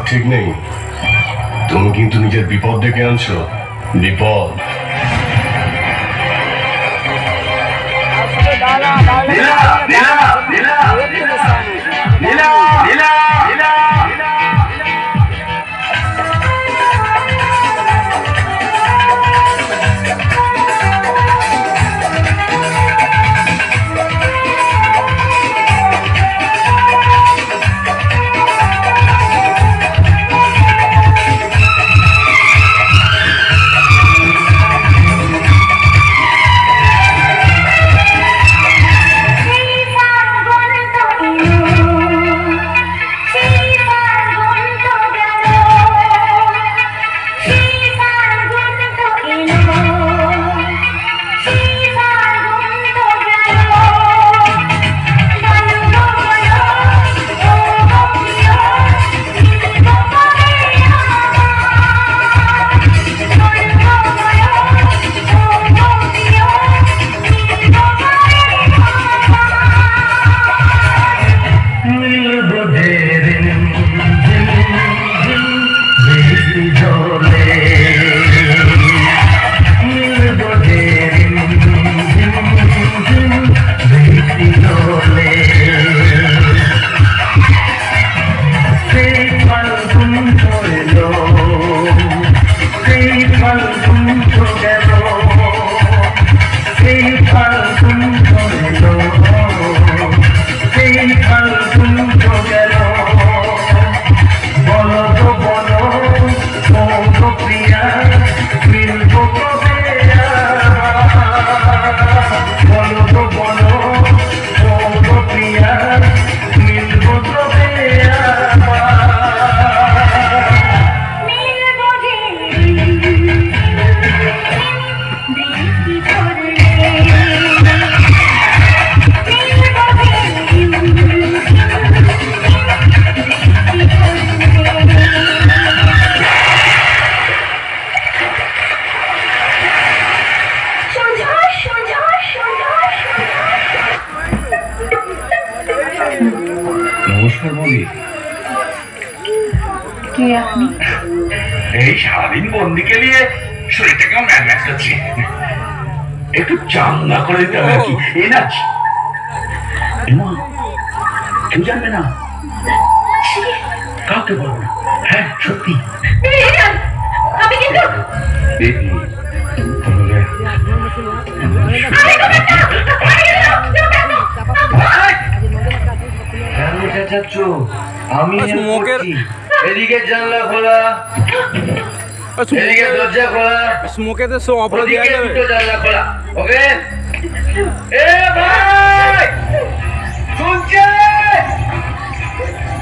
ঠিক নেই। তুমি কিন্তু নিজের বিপদ ডেকে আনছো। বিপদ। সারাদিন বন্দিকে নিয়ে শরীরটা কেমন ম্যাচ করছে, একটু চাঙ্গা করে দিতে হবে কি? এই নাচ কেউ জানবে না, কাউকে বলবো না। হ্যাঁ সত্যি আমি এদিকে জানলা খোলা, এদিকে দরজা খোলা, স্মোকেতে সব অপরাধ দেয়া যাবে। দুটো জানলা খোলা। ওকে এ ভাই শুনছে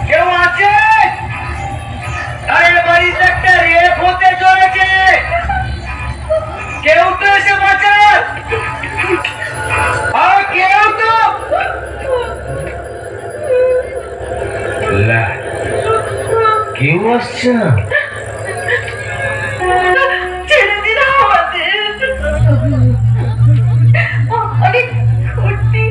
কেউ আছে? আরে বাড়িতে একটা রেপ হতে চলেছে, কেউ তো এসে বাঁচান। আর কেউ তো কেউ আসছে না। ছেড়ে দিন আমাদের, অনেক ক্ষতি।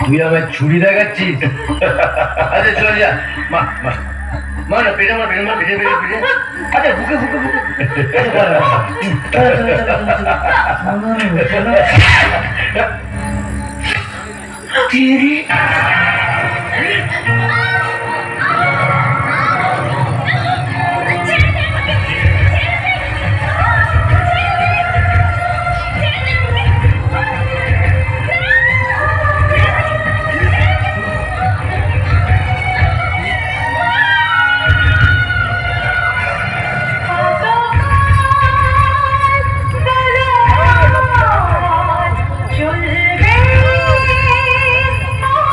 তুই আমার ছুরি দেখাচ্ছিস? আচ্ছা চল যা, মা মা মা না পেটে মার, পেটে মার, পেটে পেটে পেটে। আচ্ছা বুকে বুকে বুকে। তেরি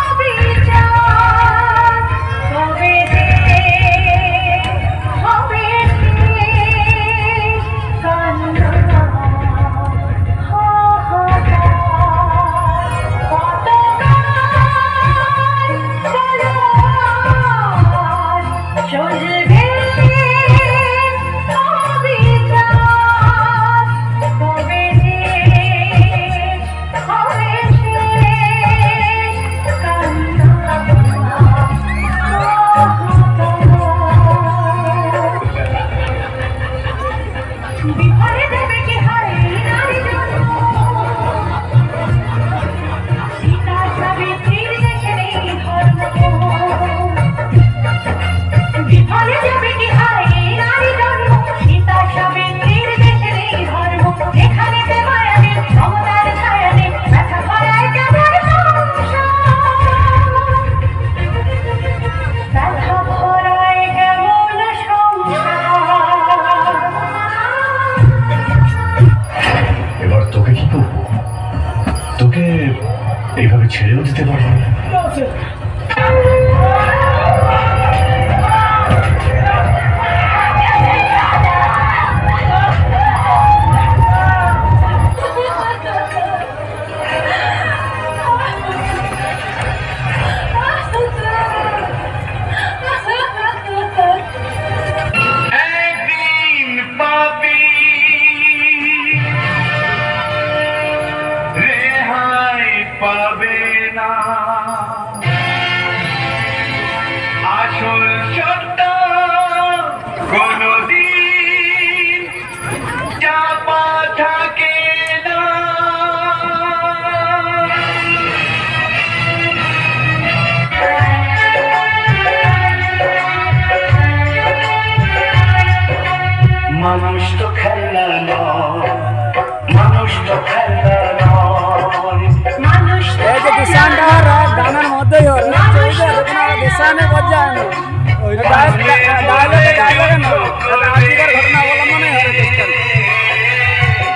চলবে দেখো না দেশানে বজানো ওই ডায়লগে না এটা আজিকার ঘটনা অবলম্বনে হরে কেসটা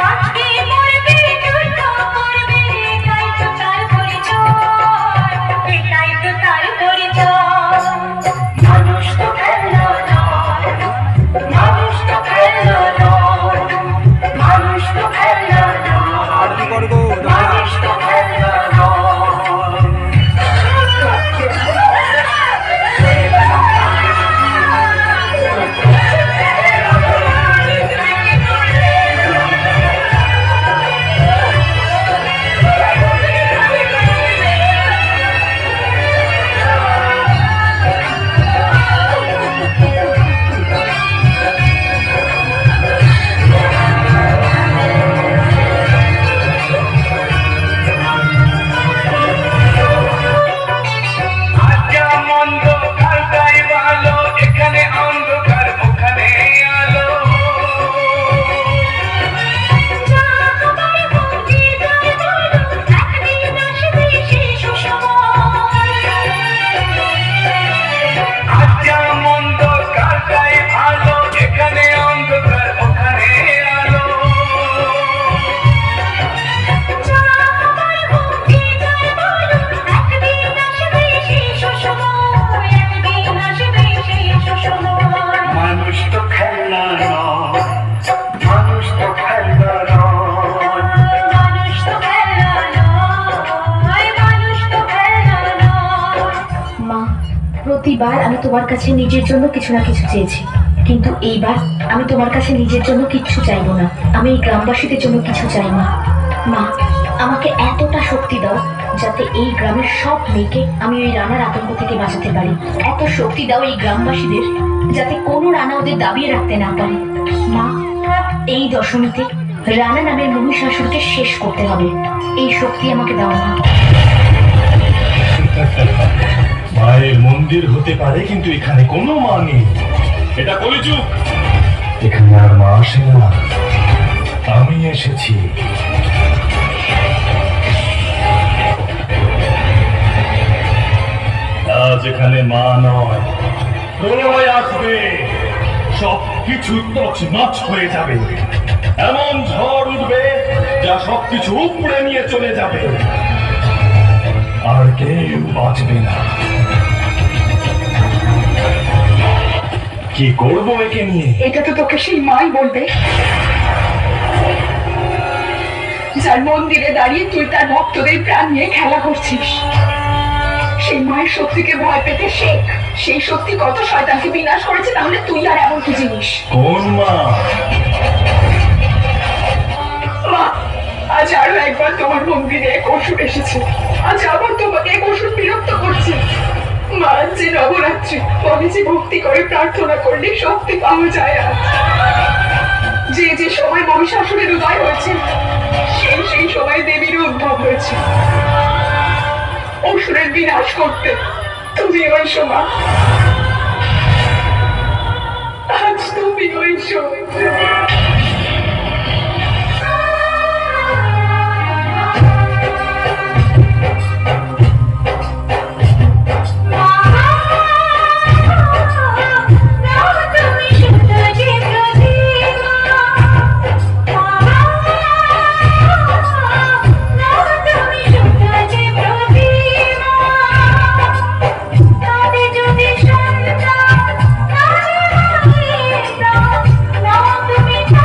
বাঁচবে মরবে যুদ্ধ করবে এটাই তো তার পরিচয় এটাই তো তার পরিচয় মানুষ তো খেলো নয় মানুষ তো খেলো নয় মানুষ তো খেলো নয় আরতি করগো মানুষ তো খেলো নয় প্রতিবার আমি তোমার কাছে নিজের জন্য কিছু না কিছু চেয়েছি, কিন্তু এইবার আমি তোমার কাছে নিজের জন্য কিচ্ছু চাইবো না। আমি এই গ্রামবাসীদের জন্য কিছু চাই না। মা, আমাকে এতটা শক্তি দাও যাতে এই গ্রামের সব মেয়েকে আমি ওই রানার আতঙ্ক থেকে বাঁচাতে পারি। এত শক্তি দাও এই গ্রামবাসীদের যাতে কোনো রানা ওদের দাবিয়ে রাখতে না পারে। মা, এই দশমীতে রানা নামের মহিষাসুরকে শেষ করতে হবে। এই শক্তি আমাকে দাও মা। মায়ের মন্দির হতে পারে, কিন্তু এখানে কোনো মা নেই। এটা কলিযুগ। এখানে আর মা আসে না, আমি এসেছি। আজ এখানে মা নয়, প্রলয় আসবে, সবকিছু তছনছ হয়ে যাবে। এমন ঝড় উঠবে যা সবকিছু উপড়ে নিয়ে চলে যাবে, আর কেউ বাঁচবে না। কি করবো একে নিয়ে? এটা তো তোকে সেই মাই বলবে যার মন্দিরে দাঁড়িয়ে তুই তার ভক্তদের প্রাণ নিয়ে খেলা করছিস। সেই মায়ের শক্তিকে ভয় পেতে শেখ। সেই শক্তি কত শয়তানকে বিনাশ করেছে, তাহলে তুই আর এমন কি জিনিস? কোন মা? মা, আজ আরো একবার তোমার মন্দিরে এক অসুর এসেছে। আজ আবার তোমাকে এক অসুর বিরক্ত করছে। মা, যে নবরাত্রি বলে যে ভক্তি করে প্রার্থনা করলে শক্তি পাওয়া যায়। আজ যে যে সময় মহিষাসুরের উদয় হয়েছে, সেই সময় দেবীর উদ্ভব হয়েছে অসুরের বিনাশ করতে। তুমি ওই সময়, আজ তুমি ওই সময়। তুমি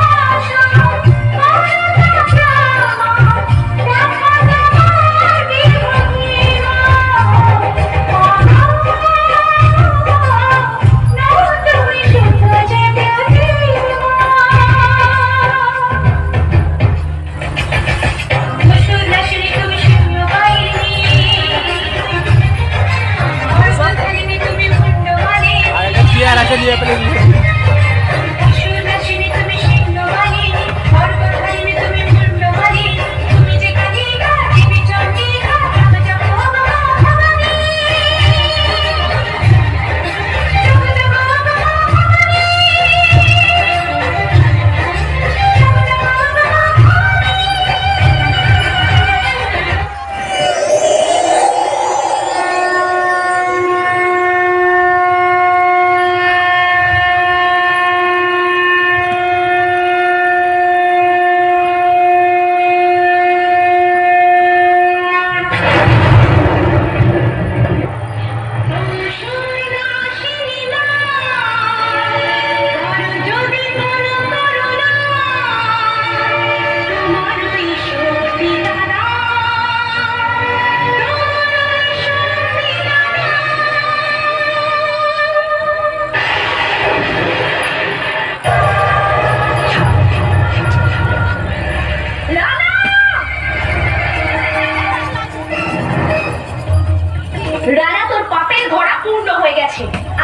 করা পূর্ণ হয়ে গেছে।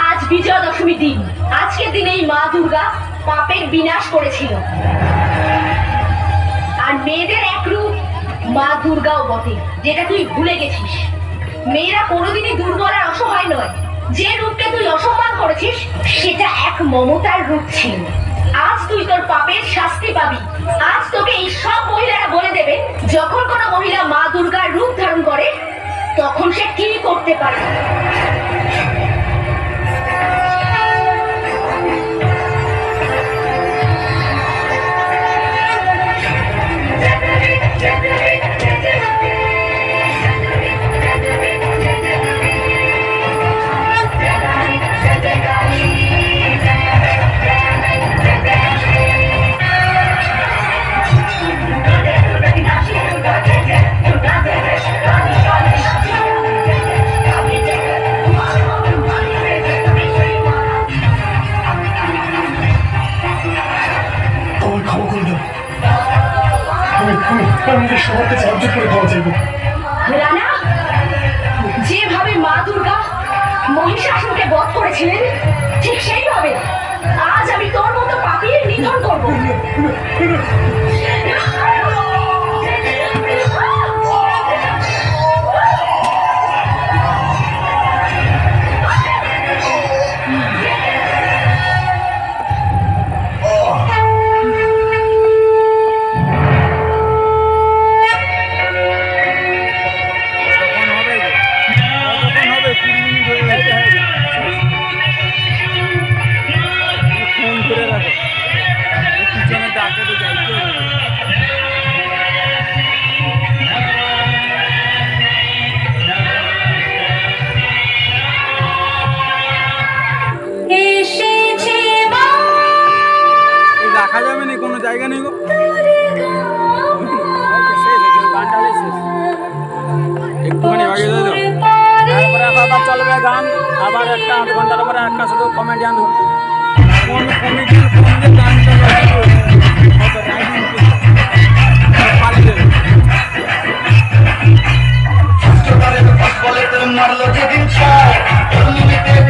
আজ বিজয়া দশমী দিন। আজকের দিনেই মা দুর্গা পাপের বিনাশ করেছিল। আর মেয়েদের এক রূপ মা দুর্গাও বটে, যেটা তুই ভুলে গেছিস। মেয়েরা কোনোদিনই দুর্বল আর অসহায় নয়। যে রূপকে তুই অসম্মান করেছিস সেটা এক মমতার রূপ ছিল। আজ তুই তোর পাপের শাস্তি পাবি। আজ তোকে এই সব মহিলারা বলে দেবে, যখন কোনো মহিলা মা দুর্গার রূপ ধারণ করে তখন সে কি করতে পারে। সবাইকে সাহায্য করে দেওয়া যাবে। রানা, যেভাবে মা দুর্গা মহিষাসুরকে বধ করেছিলেন ঠিক সেইভাবে আজ আমি তোর মতো পাপির নিধন করব। রাখা যাবে না, কোনো জায়গা নেই গো। একটুখানি আগে দিল, তারপরে আবার চলবে গান। আবার একটা আধ ঘন্টার পরে একটা শুধু কমেডিয়ান কোন কমেডির কোন যে গান মারলো যেদিন ছয়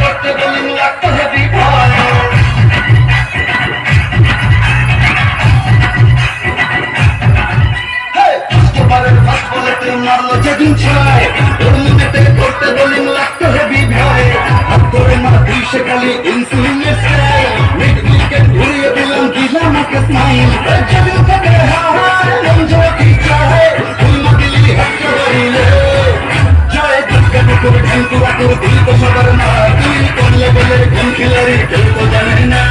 করতে বলি লাগতো হেবি ভয়। মারলো যেদিন ছয় করতে বলি লাগতো হেবি ভয়। হাত ধরে মারবি সে খালি ইনসুলিনের স্প্রে, মিটগুলিকে ঘুরিয়ে দিলাম দিলাম আমাকে স্মাইল। যেদিন থেকে হায় মন ঝোঁকি চায় তুই না দিলি হাত ধরিলে জয় দুর্গা ঠাকুর ঢাকুরা তোর দিল তো সবার মা। তুই করলে বলে কোন খিলাড়ি কেউ তো জানে না।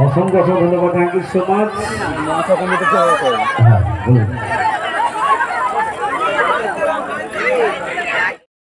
অসংখ্য ধন্যবাদ। Thank you so much.